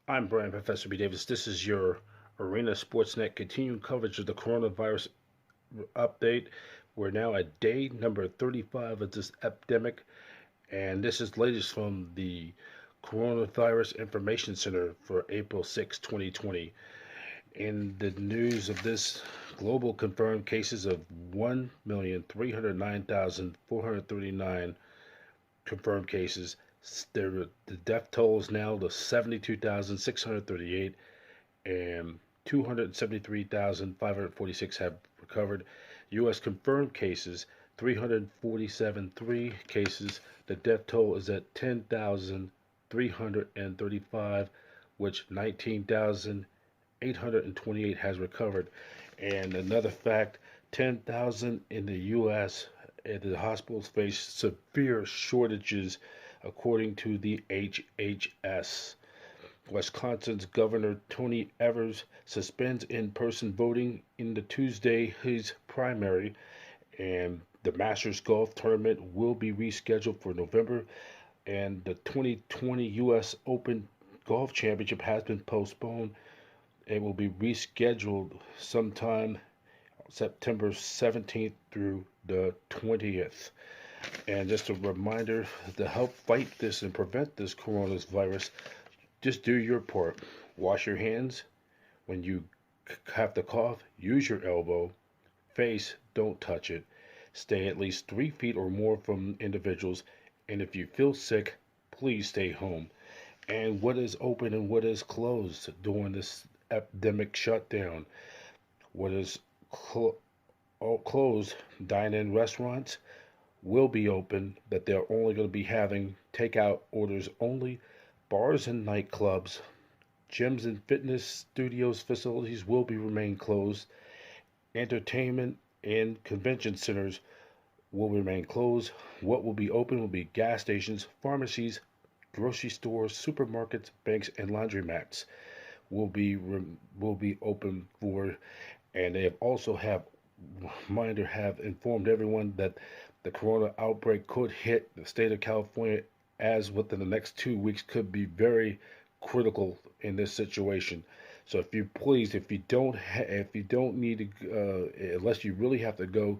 I'm Brian Professor B. Davis. This is your Arena Sportsnet continuing coverage of the coronavirus update. We're now at day number 35 of this epidemic, and this is latest from the Coronavirus Information Center for April 6, 2020. In the news of this, global confirmed cases of 1,309,439 confirmed cases. The death toll is now to 72,638, and 273,546 have recovered. U.S. confirmed cases 347 cases. The death toll is at 10,335, which 19,828 has recovered. And another fact, 10,000 in the U.S. The hospitals face severe shortages, according to the HHS. Wisconsin's Governor Tony Evers suspends in-person voting in the Tuesday his primary, and the Masters Golf Tournament will be rescheduled for November, and the 2020 U.S. Open Golf Championship has been postponed and will be rescheduled sometime September 17th through the 20th. And just a reminder, to help fight this and prevent this coronavirus, just do your part. Wash your hands. When you have to cough, use your elbow. Face, don't touch it. Stay at least 3 feet or more from individuals. And if you feel sick, please stay home. And what is open and what is closed during this epidemic shutdown? What is closed? Dine-in restaurants will be open, but they're only going to be having takeout orders only. Bars and nightclubs, gyms and fitness studios facilities will be remain closed. Entertainment and convention centers will remain closed. What will be open will be gas stations, pharmacies, grocery stores, supermarkets, banks, and laundromats will be open for. And they have informed everyone that the corona outbreak could hit the state of California as within the next 2 weeks, could be very critical in this situation. So if you don't need to, unless you really have to go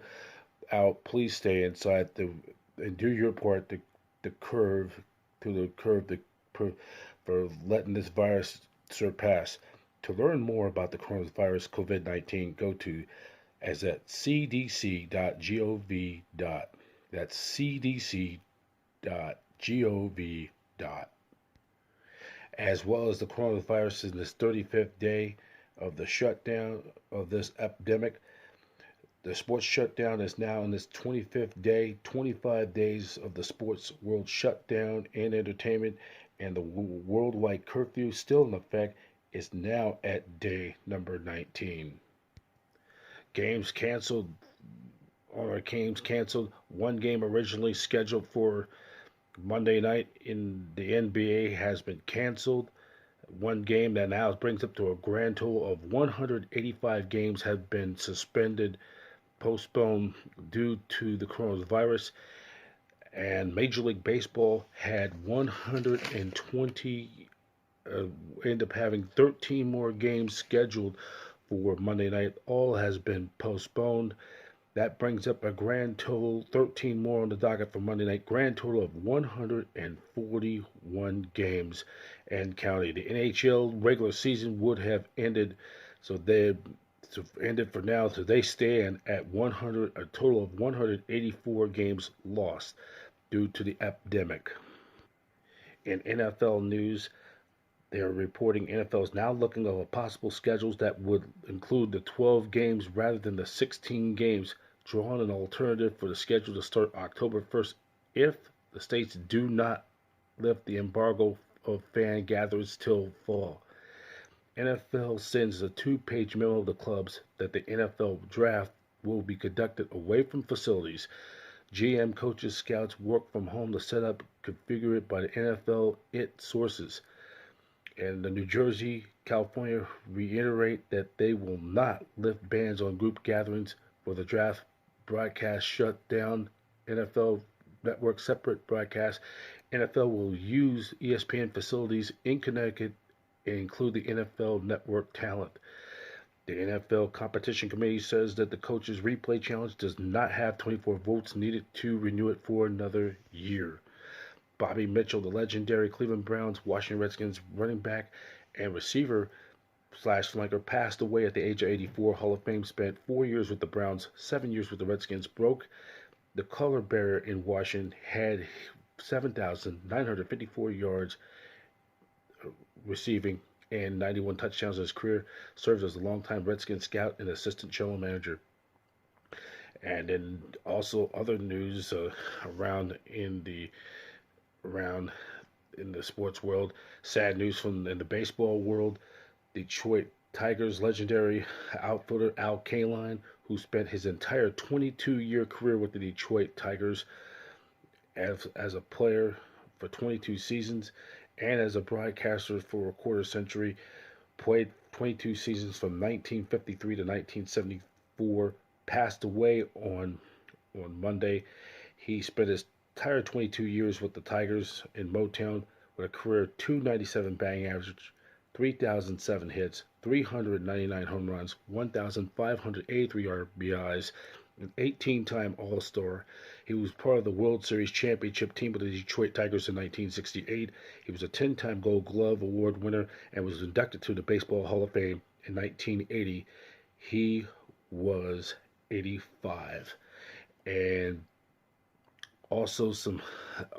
out, please stay inside and do your part to curve to the curve the for letting this virus surpass. To learn more about the coronavirus COVID-19, go to as at cdc.gov. That's cdc.gov. As well as the coronavirus in this 35th day of the shutdown of this epidemic. The sports shutdown is now in its 25th day, 25 days of the sports world shutdown and entertainment, and the worldwide curfew still in effect is now at day number 19. Games canceled. All our games canceled. One game originally scheduled for Monday night in the NBA has been canceled. One game that now brings up to a grand total of 185 games have been suspended, postponed due to the coronavirus. And Major League Baseball had 120, end up having 13 more games scheduled for Monday night. All has been postponed. That brings up a grand total, 13 more on the docket for Monday night, grand total of 141 games and counting. The NHL regular season would have ended, so they ended for now, so they stand at a total of 184 games lost due to the epidemic. In NFL news, they are reporting NFL is now looking at possible schedules that would include the 12 games rather than the 16 games, drawing an alternative for the schedule to start October 1st if the states do not lift the embargo of fan gatherings till fall. NFL sends a two-page memo to the clubs that the NFL draft will be conducted away from facilities. GM coaches, scouts work from home to set up configured by the NFL sources. And the New Jersey, California reiterate that they will not lift bans on group gatherings for the draft broadcast shut down. NFL network separate broadcast. NFL will use ESPN facilities in Connecticut include the NFL Network talent. The NFL Competition Committee says that the coach's replay challenge does not have 24 votes needed to renew it for another year. Bobby Mitchell, the legendary Cleveland Browns, Washington Redskins running back and receiver slash flanker, passed away at the age of 84. Hall of Fame, spent 4 years with the Browns, 7 years with the Redskins, broke the color barrier in Washington, had 7,954 yards receiving and 91 touchdowns in his career, served as a longtime Redskin scout and assistant general manager. And then also other news around in the around in the sports world. Sad news from in the baseball world. Detroit Tigers legendary outfielder Al Kaline, who spent his entire 22-year career with the Detroit Tigers as a player for 22 seasons and as a broadcaster for a quarter century, played 22 seasons from 1953 to 1974, passed away on Monday. He spent his entire 22 years with the Tigers in Motown with a career 297 batting average, 3,007 hits, 399 home runs, 1,583 RBIs, an 18-time All-Star. He was part of the World Series championship team with the Detroit Tigers in 1968. He was a 10-time Gold Glove Award winner and was inducted to the Baseball Hall of Fame in 1980. He was 85. And also some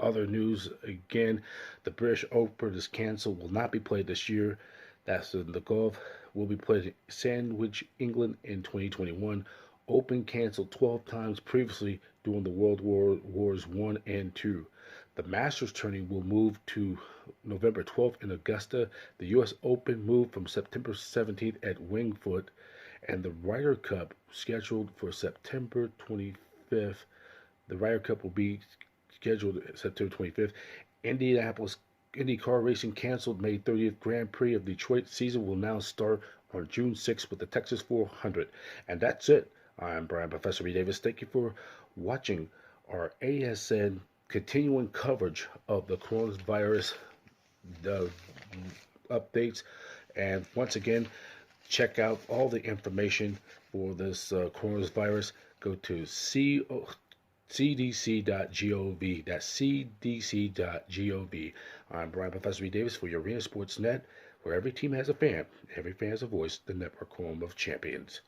other news. Again, the British Open is canceled, will not be played this year. That's in the golf. Will be played in Sandwich, England in 2021. Open canceled 12 times previously during the World Wars I and II. The Masters tourney will move to November 12th in Augusta. The U.S. Open moved from September 17th at Wingfoot, and the Ryder Cup scheduled for September 25th. The Ryder Cup will be scheduled September 25th. Indianapolis IndyCar racing canceled May 30th. Grand Prix of Detroit season will now start on June 6th with the Texas 400. And that's it. I'm Brian Professor B. Davis. Thank you for watching our ASN continuing coverage of the coronavirus updates. And once again, check out all the information for this coronavirus. Go to cdc.gov. That's cdc.gov. I'm Brian Professor B. Davis for your Arena Sports Net, where every team has a fan, every fan has a voice, the network home of champions.